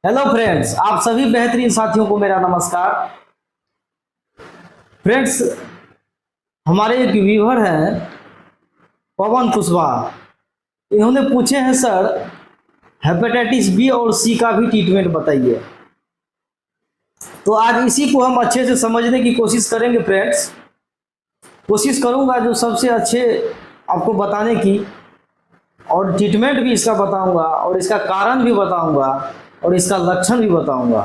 Hello friends, आप सभी बेहतरीन साथियों को मेरा नमस्कार। फ्रेंड्स, हमारे एक व्यूअर हैं पवन कुशवाहा। इन्होंने पूछे हैं, सर हेपेटाइटिस बी और सी का भी ट्रीटमेंट बताइए। तो आज इसी को हम अच्छे से समझने की कोशिश करेंगे। फ्रेंड्स, कोशिश करूंगा जो सबसे अच्छे आपको बताने की, और ट्रीटमेंट भी इसका बताऊंगा, और इसका कारण भी बताऊंगा, और इसका लक्षण भी बताऊंगा।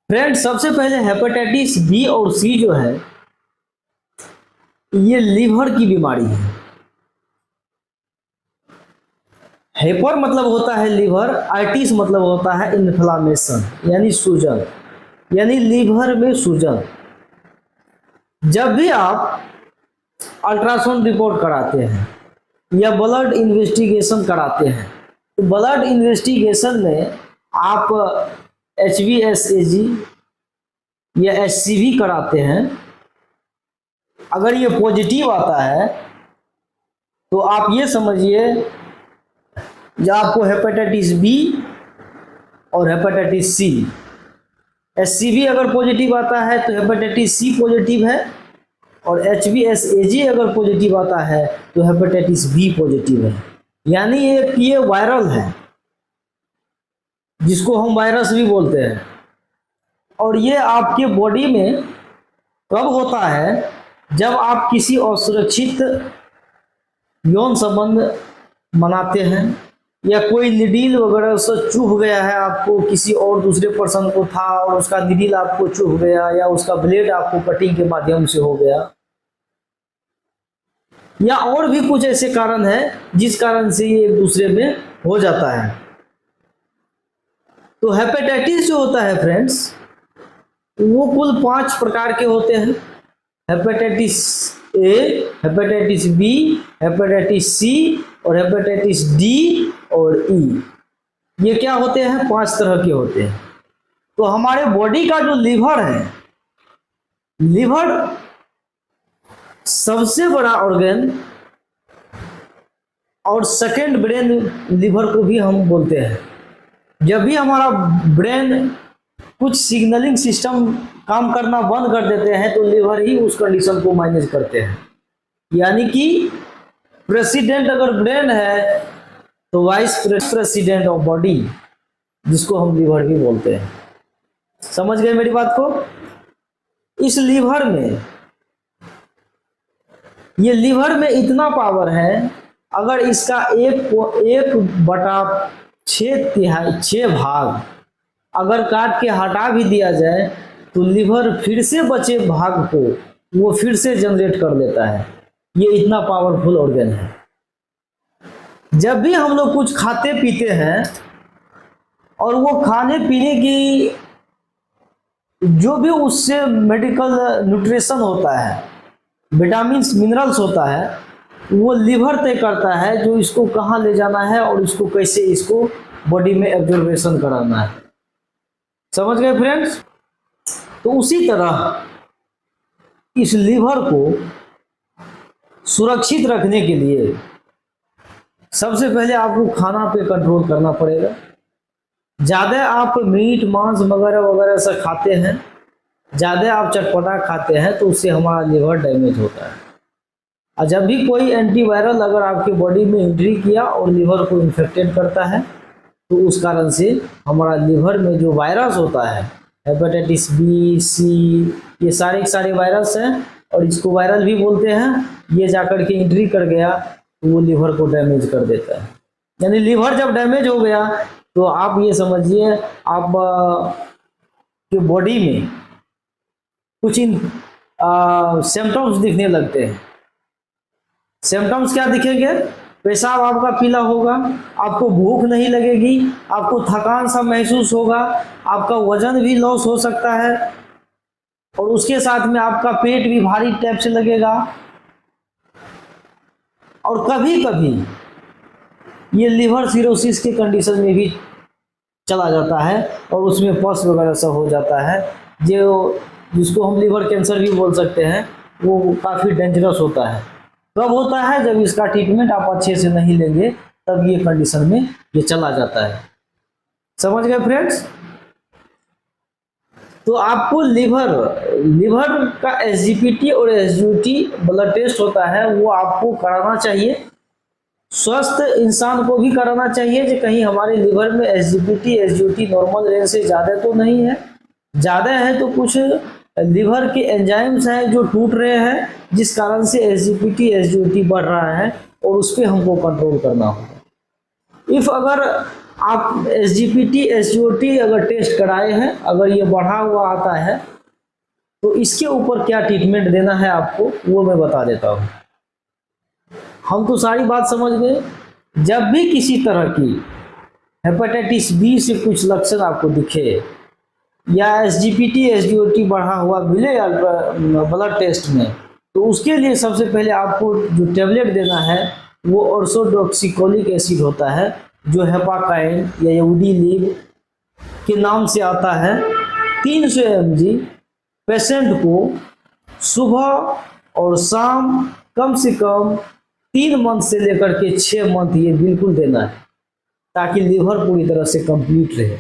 फ्रेंड्स, सबसे पहले हेपेटाइटिस बी और सी जो है, ये लीवर की बीमारी है। हेपर मतलब होता है लीवर, आइटिस मतलब होता है इन्फ्लामेशन, यानी सूजन, यानी लीवर में सूजन। जब भी आप अल्ट्रासाउंड रिपोर्ट कराते हैं या ब्लड इन्वेस्टिगेशन कराते हैं, तो ब्लड इन्वेस्टिगेशन में आप HbSAg या HCV कराते हैं। अगर ये पॉजिटिव आता है तो आप ये समझिए कि आपको हेपेटाइटिस बी और हेपेटाइटिस सी। HCV अगर पॉजिटिव आता है तो हेपेटाइटिस सी पॉजिटिव है, और HbSAg अगर पॉजिटिव आता है तो हेपेटाइटिस बी पॉजिटिव है। यानी ये वायरल है, जिसको हम वायरस भी बोलते हैं। और ये आपके बॉडी में कब होता है? जब आप किसी असुरक्षित यौन संबंध मनाते हैं, या कोई निडील वगैरह से चुभ गया है आपको, किसी और दूसरे पर्सन को था और उसका निडील आपको चुभ गया, या उसका ब्लेड आपको कटिंग के माध्यम से हो गया, या और भी कुछ ऐसे कारण है जिस कारण से ये एक दूसरे में हो जाता है। तो हेपेटाइटिस जो होता है फ्रेंड्स, वो कुल 5 प्रकार के होते हैं। Hepatitis A, hepatitis B, hepatitis C, और हेपेटाइटिस डी और ई। ये क्या होते हैं? 5 तरह के होते हैं। तो हमारे बॉडी का जो लीवर है, लीवर सबसे बड़ा ऑर्गन, और सेकेंड ब्रेन लीवर को भी हम बोलते हैं। जब भी हमारा ब्रेन कुछ सिग्नलिंग सिस्टम काम करना बंद कर देते हैं, तो लीवर ही उस कंडीशन को मैनेज करते हैं। यानी कि प्रेसिडेंट अगर ब्रेन है तो वाइस प्रेसिडेंट ऑफ बॉडी, जिसको हम लीवर भी बोलते हैं। समझ गए मेरी बात को? इस लीवर में, ये लीवर में इतना पावर है, अगर इसका 1/6 भाग अगर काट के हटा भी दिया जाए, तो लीवर फिर से बचे भाग को वो फिर से जनरेट कर देता है। ये इतना पावरफुल ऑर्गन है। जब भी हम लोग कुछ खाते पीते हैं, और वो खाने पीने की जो भी उससे मेडिकल न्यूट्रिशन होता है, विटामिन मिनरल्स होता है, वो लीवर तय करता है जो इसको कहाँ ले जाना है और इसको कैसे इसको बॉडी में एब्जॉर्बेशन कराना है। समझ गए फ्रेंड्स? तो उसी तरह इस लीवर को सुरक्षित रखने के लिए सबसे पहले आपको खाना पे कंट्रोल करना पड़ेगा। ज़्यादा आप मीट मांस वगैरह वगैरह से खाते हैं, ज़्यादा आप चटपटा खाते हैं, तो उससे हमारा लीवर डैमेज होता है। और जब भी कोई एंटीवायरल अगर आपकी बॉडी में एंट्री किया और लीवर को इन्फेक्टेड करता है, तो उस कारण से हमारा लीवर में जो वायरस होता है, हेपेटाइटिस बी, सी, ये सारे वायरस हैं, और इसको वायरल भी बोलते हैं। ये जाकर के एंट्री कर गया तो वो लीवर को डैमेज कर देता है। यानी लीवर जब डैमेज हो गया, तो आप ये समझिए आप के बॉडी में कुछ सिम्टम्स दिखने लगते हैं। सिम्टम्स क्या दिखेंगे? पेशाब आपका पीला होगा, आपको भूख नहीं लगेगी, आपको थकान सा महसूस होगा, आपका वजन भी लॉस हो सकता है, और उसके साथ में आपका पेट भी भारी टाइप से लगेगा। और कभी कभी ये लिवर सिरोसिस के कंडीशन में भी चला जाता है, और उसमें पस वगैरह सा हो जाता है, जो जिसको हम लिवर कैंसर भी बोल सकते हैं। वो काफ़ी डेंजरस होता है। कब होता है? जब इसका ट्रीटमेंट आप अच्छे से नहीं लेंगे, तब ये कंडीशन में ये चला जाता है। समझ गए फ्रेंड्स। तो आपको लिवर का एसजीपीटी और एसजीओटी ब्लड टेस्ट होता है, वो आपको कराना चाहिए। स्वस्थ इंसान को भी कराना चाहिए कि कहीं हमारे लिवर में एसजीपीटी एसजीओटी नॉर्मल रेंज से ज़्यादा तो नहीं है। ज़्यादा है तो कुछ लिवर के एंजाइम्स हैं जो टूट रहे हैं, जिस कारण से एसजीपीटी एसजीओटी बढ़ रहा है, और उस पर हमको कंट्रोल करना होगा। इफ़ अगर आप एसजीपीटी एसजीओटी अगर टेस्ट कराए हैं, अगर ये बढ़ा हुआ आता है, तो इसके ऊपर क्या ट्रीटमेंट देना है आपको, वो मैं बता देता हूँ। हम तो सारी बात समझ गए। जब भी किसी तरह की हेपेटाइटिस बी से कुछ लक्षण आपको दिखे या एसजीपीटी एसजीओटी बढ़ा हुआ मिले ब्लड टेस्ट में, तो उसके लिए सबसे पहले आपको जो टेबलेट देना है वो ऑर्सोडॉक्सिकोलिक एसिड होता है, जो हेपाकाइन या यूडीलिब के नाम से आता है। 300 mg पेशेंट को सुबह और शाम कम से कम 3 मंथ से लेकर के 6 मंथ ये बिल्कुल देना है, ताकि लिवर पूरी तरह से कंप्लीट रहे।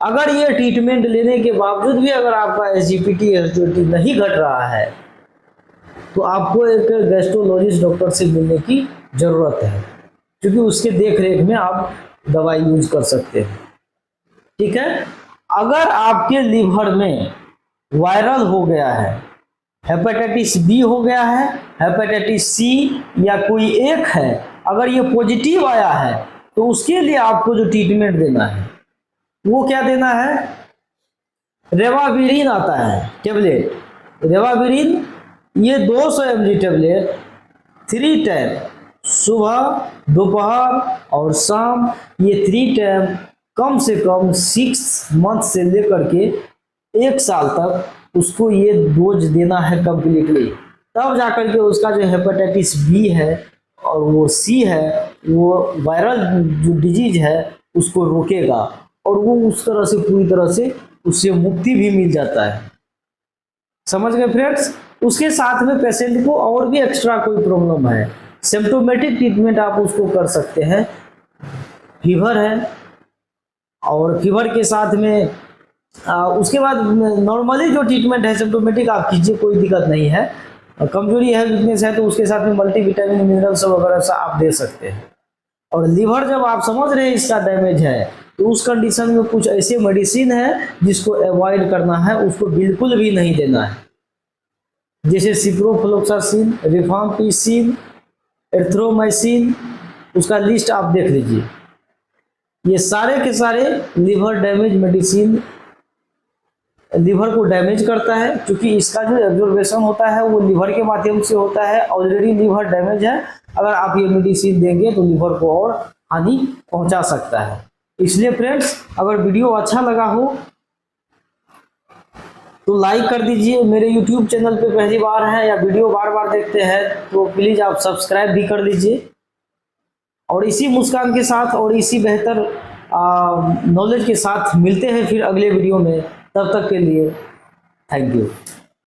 अगर ये ट्रीटमेंट लेने के बावजूद भी अगर आपका एसजीपीटी एसजीओटी नहीं घट रहा है, तो आपको एक गैस्ट्रोलॉजिस्ट डॉक्टर से मिलने की ज़रूरत है, क्योंकि उसके देख रेख में आप दवाई यूज कर सकते हैं। ठीक है। अगर आपके लिवर में वायरल हो गया है, हेपेटाइटिस बी हो गया है, हेपेटाइटिस सी या कोई एक है, अगर ये पॉजिटिव आया है, तो उसके लिए आपको जो ट्रीटमेंट देना है वो क्या देना है, रेवाविरिन आता है टेबलेट। रेवाविरिन ये 200 mg टेबलेट 3 टाइम सुबह दोपहर और शाम, ये 3 टाइम कम से कम 6 मंथ से लेकर के 1 साल तक उसको ये डोज देना है कंप्लीटली। तब जाकर के उसका जो हेपेटाइटिस बी है और वो सी है, वो वायरल जो डिजीज है उसको रोकेगा, और वो उस तरह से पूरी तरह से उससे मुक्ति भी मिल जाता है। समझ गए फ्रेंड्स। उसके साथ में पेशेंट को और भी एक्स्ट्रा कोई प्रॉब्लम है, सिम्प्टोमेटिक ट्रीटमेंट आप उसको कर सकते हैं। फीवर है और फीवर के साथ में उसके बाद नॉर्मली जो ट्रीटमेंट है सिम्प्टोमेटिक आप कीजिए, कोई दिक्कत नहीं है। कमजोरी है, वीकनेस है, तो उसके साथ में मल्टीविटामिन मिनरल्स वगैरह सा आप दे सकते हैं। और लीवर जब आप समझ रहे हैं इसका डैमेज है, तो उस कंडीशन में कुछ ऐसे मेडिसिन है जिसको अवॉइड करना है, उसको बिल्कुल भी नहीं देना है, जैसे सिप्रोफ्लोक्सासिन, रिफाम्पिसिन, एरिथ्रोमाइसिन, उसका लिस्ट आप देख लीजिए। ये सारे के सारे लिवर डैमेज मेडिसिन लिवर को डैमेज करता है, क्योंकि इसका जो एब्जॉर्बेशन होता है वो लिवर के माध्यम से होता है। ऑलरेडी लिवर डैमेज है, अगर आप ये मेडिसिन देंगे तो लिवर को और हानि पहुंचा सकता है। इसलिए फ्रेंड्स, अगर वीडियो अच्छा लगा हो तो लाइक कर दीजिए। मेरे YouTube चैनल पे पहली बार है या वीडियो बार बार देखते हैं तो प्लीज़ आप सब्सक्राइब भी कर दीजिए। और इसी मुस्कान के साथ और इसी बेहतर नॉलेज के साथ मिलते हैं फिर अगले वीडियो में। तब तक के लिए थैंक यू।